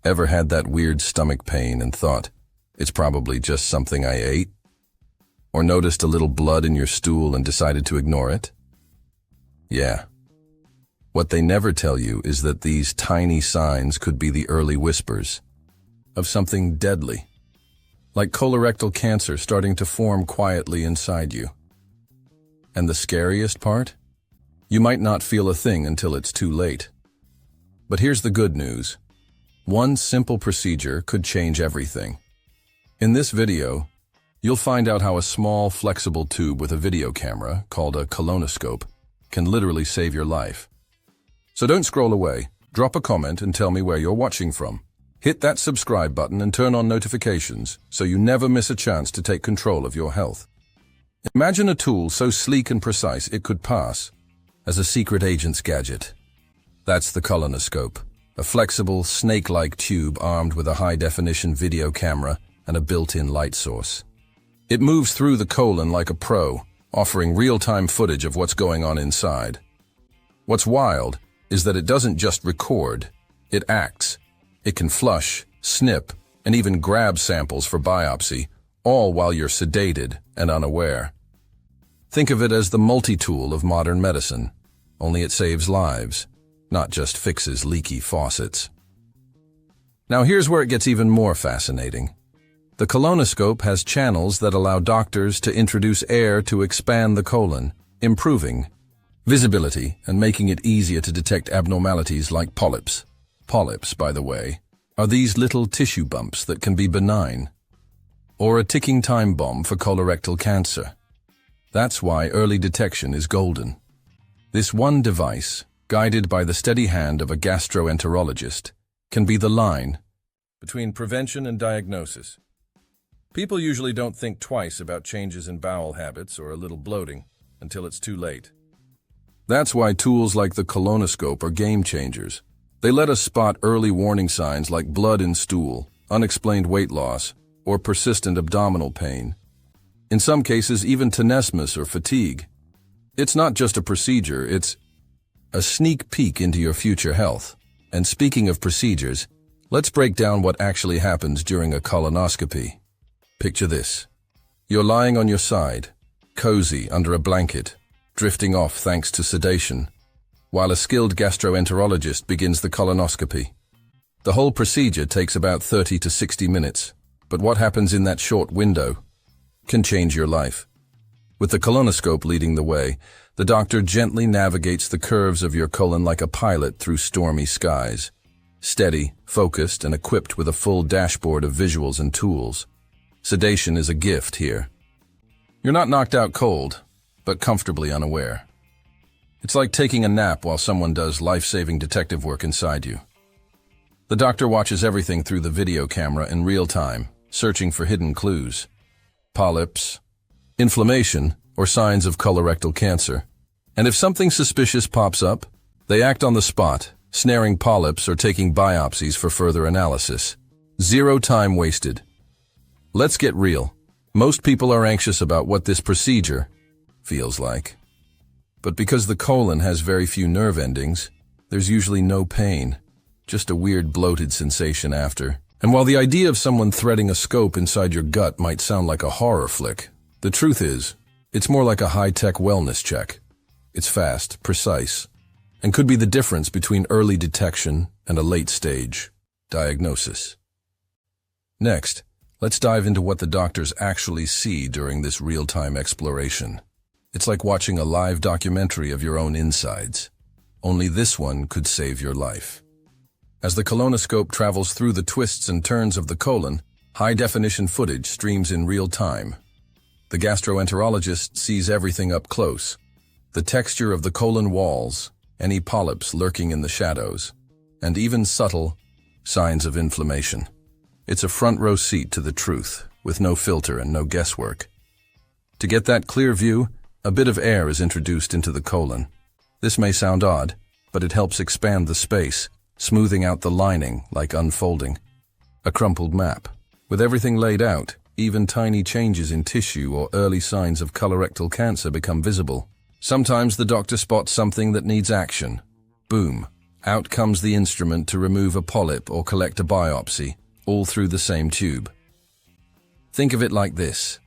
Ever had that weird stomach pain and thought, it's probably just something I ate? Or noticed a little blood in your stool and decided to ignore it? Yeah. What they never tell you is that these tiny signs could be the early whispers of something deadly, like colorectal cancer starting to form quietly inside you. And the scariest part? You might not feel a thing until it's too late. But here's the good news. One simple procedure could change everything. In this video, you'll find out how a small, flexible tube with a video camera, called a colonoscope, can literally save your life. So don't scroll away, drop a comment and tell me where you're watching from. Hit that subscribe button and turn on notifications so you never miss a chance to take control of your health. Imagine a tool so sleek and precise it could pass as a secret agent's gadget. That's the colonoscope, a flexible, snake-like tube armed with a high-definition video camera and a built-in light source. It moves through the colon like a pro, offering real-time footage of what's going on inside. What's wild is that it doesn't just record, it acts. It can flush, snip, and even grab samples for biopsy, all while you're sedated and unaware. Think of it as the multi-tool of modern medicine, only it saves lives, not just fixes leaky faucets. Now here's where it gets even more fascinating. The colonoscope has channels that allow doctors to introduce air to expand the colon, improving visibility and making it easier to detect abnormalities like polyps. Polyps, by the way, are these little tissue bumps that can be benign, or a ticking time bomb for colorectal cancer. That's why early detection is golden. This one device, guided by the steady hand of a gastroenterologist, can be the line between prevention and diagnosis. People usually don't think twice about changes in bowel habits or a little bloating until it's too late. That's why tools like the colonoscope are game changers. They let us spot early warning signs like blood in stool, unexplained weight loss, or persistent abdominal pain. In some cases, even tenesmus or fatigue. It's not just a procedure, it's a sneak peek into your future health. And speaking of procedures, let's break down what actually happens during a colonoscopy. Picture this. You're lying on your side, cozy under a blanket, drifting off thanks to sedation, while a skilled gastroenterologist begins the colonoscopy. The whole procedure takes about 30 to 60 minutes, but what happens in that short window can change your life. With the colonoscope leading the way, the doctor gently navigates the curves of your colon like a pilot through stormy skies, steady, focused, and equipped with a full dashboard of visuals and tools. Sedation is a gift here. You're not knocked out cold, but comfortably unaware. It's like taking a nap while someone does life-saving detective work inside you. The doctor watches everything through the video camera in real time, searching for hidden clues. Polyps, inflammation, or signs of colorectal cancer. And if something suspicious pops up, they act on the spot, snaring polyps or taking biopsies for further analysis. Zero time wasted. Let's get real. Most people are anxious about what this procedure feels like. But because the colon has very few nerve endings, there's usually no pain, just a weird bloated sensation after. And while the idea of someone threading a scope inside your gut might sound like a horror flick, the truth is, it's more like a high-tech wellness check. It's fast, precise, and could be the difference between early detection and a late-stage diagnosis. Next, let's dive into what the doctors actually see during this real-time exploration. It's like watching a live documentary of your own insides. Only this one could save your life. As the colonoscope travels through the twists and turns of the colon, high-definition footage streams in real time. The gastroenterologist sees everything up close. The texture of the colon walls, any polyps lurking in the shadows, and even subtle signs of inflammation. It's a front-row seat to the truth, with no filter and no guesswork. To get that clear view, a bit of air is introduced into the colon. This may sound odd, but it helps expand the space, smoothing out the lining like unfolding a crumpled map. With everything laid out, even tiny changes in tissue or early signs of colorectal cancer become visible. Sometimes the doctor spots something that needs action. Boom, Out comes the instrument to remove a polyp or collect a biopsy, all through the same tube. Think of it like this.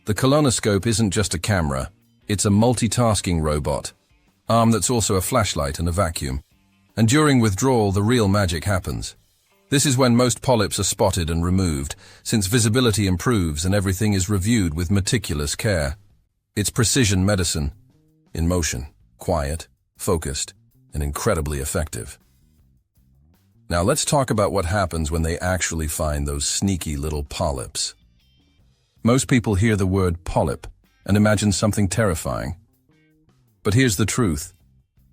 The colonoscope isn't just a camera, it's a multitasking robot, arm that's also a flashlight and a vacuum. And during withdrawal, the real magic happens. This is when most polyps are spotted and removed, since visibility improves and everything is reviewed with meticulous care. It's precision medicine, in motion, quiet, focused, and incredibly effective. Now let's talk about what happens when they actually find those sneaky little polyps. Most people hear the word polyp and imagine something terrifying. But here's the truth.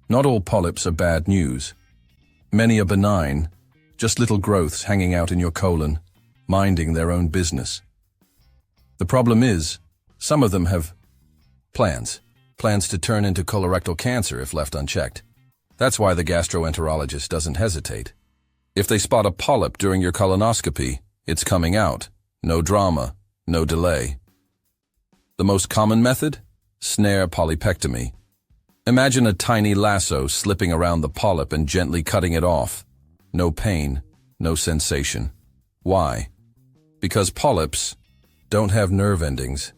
Not all polyps are bad news. Many are benign, just little growths hanging out in your colon, minding their own business. The problem is, some of them have plans to turn into colorectal cancer if left unchecked. That's why the gastroenterologist doesn't hesitate. If they spot a polyp during your colonoscopy, it's coming out. No drama, no delay. The most common method? Snare polypectomy. Imagine a tiny lasso slipping around the polyp and gently cutting it off. No pain, no sensation. Why? Because polyps don't have nerve endings.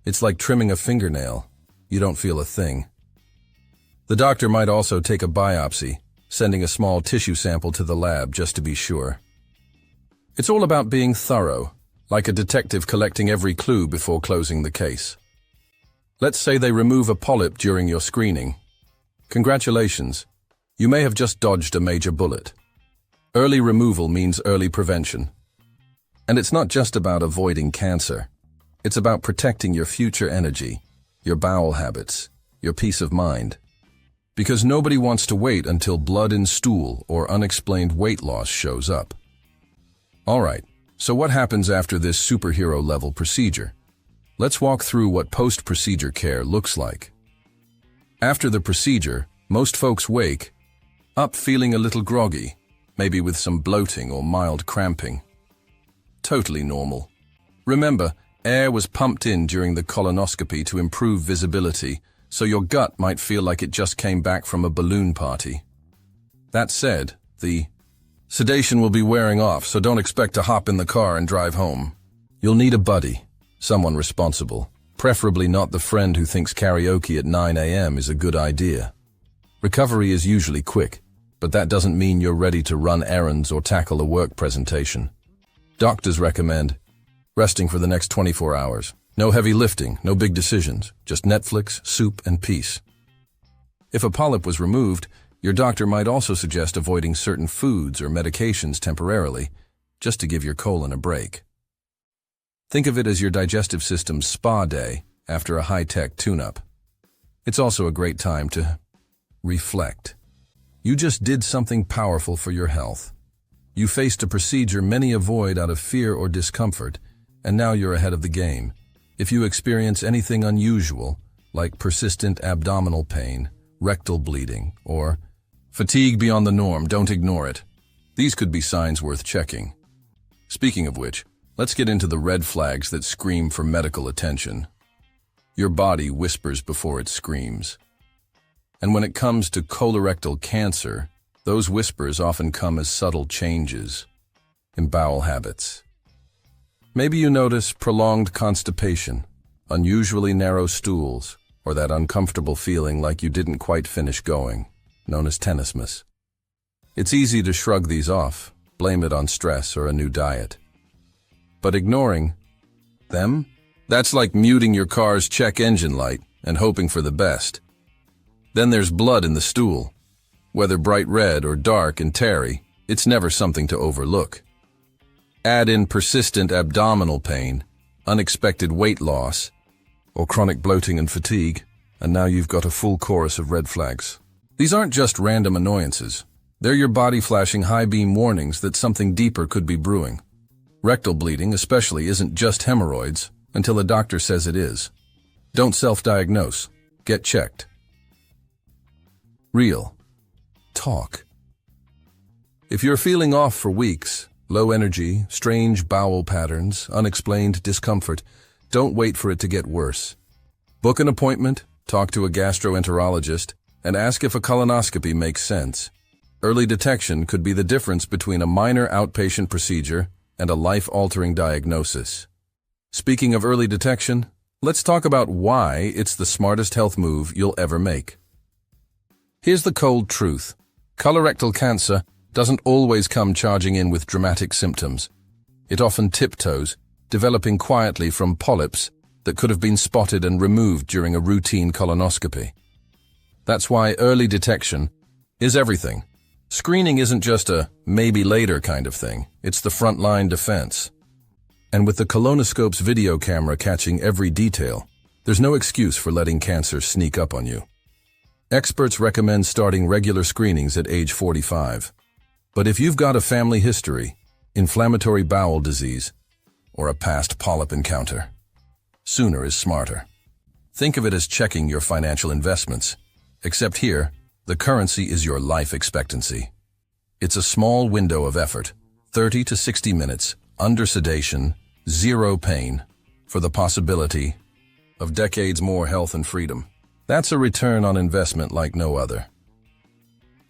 It's like trimming a fingernail. You don't feel a thing. The doctor might also take a biopsy, sending a small tissue sample to the lab just to be sure. It's all about being thorough, like a detective collecting every clue before closing the case. Let's say they remove a polyp during your screening. Congratulations, you may have just dodged a major bullet. Early removal means early prevention. And it's not just about avoiding cancer. It's about protecting your future energy, your bowel habits, your peace of mind. Because nobody wants to wait until blood in stool or unexplained weight loss shows up. Alright, so what happens after this superhero-level procedure? Let's walk through what post-procedure care looks like. After the procedure, most folks wake up feeling a little groggy, maybe with some bloating or mild cramping. Totally normal. Remember, air was pumped in during the colonoscopy to improve visibility, so your gut might feel like it just came back from a balloon party. That said, the sedation will be wearing off, so don't expect to hop in the car and drive home. You'll need a buddy, someone responsible, preferably not the friend who thinks karaoke at 9 a.m. is a good idea. Recovery is usually quick, but that doesn't mean you're ready to run errands or tackle a work presentation. Doctors recommend resting for the next 24 hours. No heavy lifting, no big decisions, just Netflix, soup, and peace. If a polyp was removed, your doctor might also suggest avoiding certain foods or medications temporarily, just to give your colon a break. Think of it as your digestive system's spa day after a high-tech tune-up. It's also a great time to reflect. You just did something powerful for your health. You faced a procedure many avoid out of fear or discomfort, and now you're ahead of the game. If you experience anything unusual, like persistent abdominal pain, rectal bleeding, or fatigue beyond the norm, don't ignore it. These could be signs worth checking. Speaking of which, let's get into the red flags that scream for medical attention. Your body whispers before it screams. And when it comes to colorectal cancer, those whispers often come as subtle changes in bowel habits. Maybe you notice prolonged constipation, unusually narrow stools, or that uncomfortable feeling like you didn't quite finish going, known as tenesmus. It's easy to shrug these off, blame it on stress or a new diet. But ignoring them? That's like muting your car's check engine light and hoping for the best. Then there's blood in the stool. Whether bright red or dark and tarry, it's never something to overlook. Add in persistent abdominal pain, unexpected weight loss, or chronic bloating and fatigue, and now you've got a full chorus of red flags. These aren't just random annoyances. They're your body flashing high-beam warnings that something deeper could be brewing. Rectal bleeding, especially, isn't just hemorrhoids until a doctor says it is. Don't self-diagnose. Get checked. Real talk. If you're feeling off for weeks, low energy, strange bowel patterns, unexplained discomfort, don't wait for it to get worse. Book an appointment, talk to a gastroenterologist, and ask if a colonoscopy makes sense. Early detection could be the difference between a minor outpatient procedure and a life-altering diagnosis. Speaking of early detection, let's talk about why it's the smartest health move you'll ever make. Here's the cold truth. Colorectal cancer doesn't always come charging in with dramatic symptoms. It often tiptoes, developing quietly from polyps that could have been spotted and removed during a routine colonoscopy. That's why early detection is everything. Screening isn't just a maybe later kind of thing, it's the frontline defense. And with the colonoscope's video camera catching every detail, there's no excuse for letting cancer sneak up on you. Experts recommend starting regular screenings at age 45. But if you've got a family history, inflammatory bowel disease, or a past polyp encounter, sooner is smarter. Think of it as checking your financial investments, except here, the currency is your life expectancy. It's a small window of effort, 30 to 60 minutes, under sedation, zero pain, for the possibility of decades more health and freedom. That's a return on investment like no other.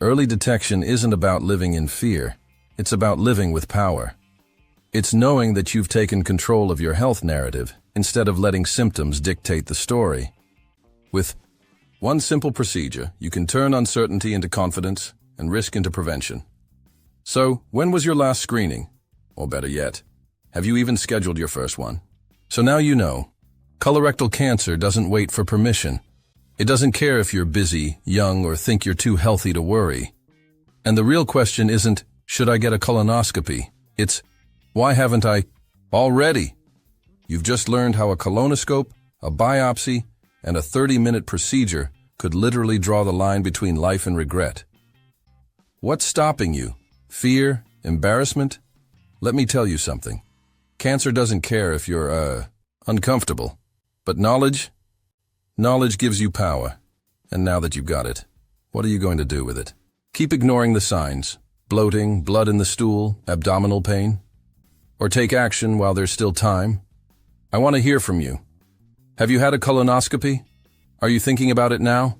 Early detection isn't about living in fear, it's about living with power. It's knowing that you've taken control of your health narrative instead of letting symptoms dictate the story. With one simple procedure, you can turn uncertainty into confidence and risk into prevention. So, when was your last screening? Or better yet, have you even scheduled your first one? So now you know, colorectal cancer doesn't wait for permission. It doesn't care if you're busy, young, or think you're too healthy to worry. And the real question isn't, should I get a colonoscopy? It's, why haven't I already? You've just learned how a colonoscope, a biopsy, and a 30-minute procedure could literally draw the line between life and regret. What's stopping you? Fear? Embarrassment? Let me tell you something. Cancer doesn't care if you're, uncomfortable. But knowledge gives you power. And now that you've got it, what are you going to do with it? Keep ignoring the signs. Bloating, blood in the stool, abdominal pain? Or take action while there's still time? I want to hear from you. Have you had a colonoscopy? Are you thinking about it now?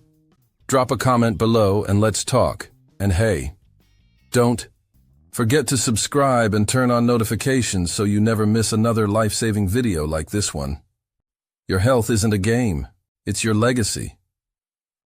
Drop a comment below and let's talk. And hey, don't forget to subscribe and turn on notifications so you never miss another life-saving video like this one. Your health isn't a game, it's your legacy.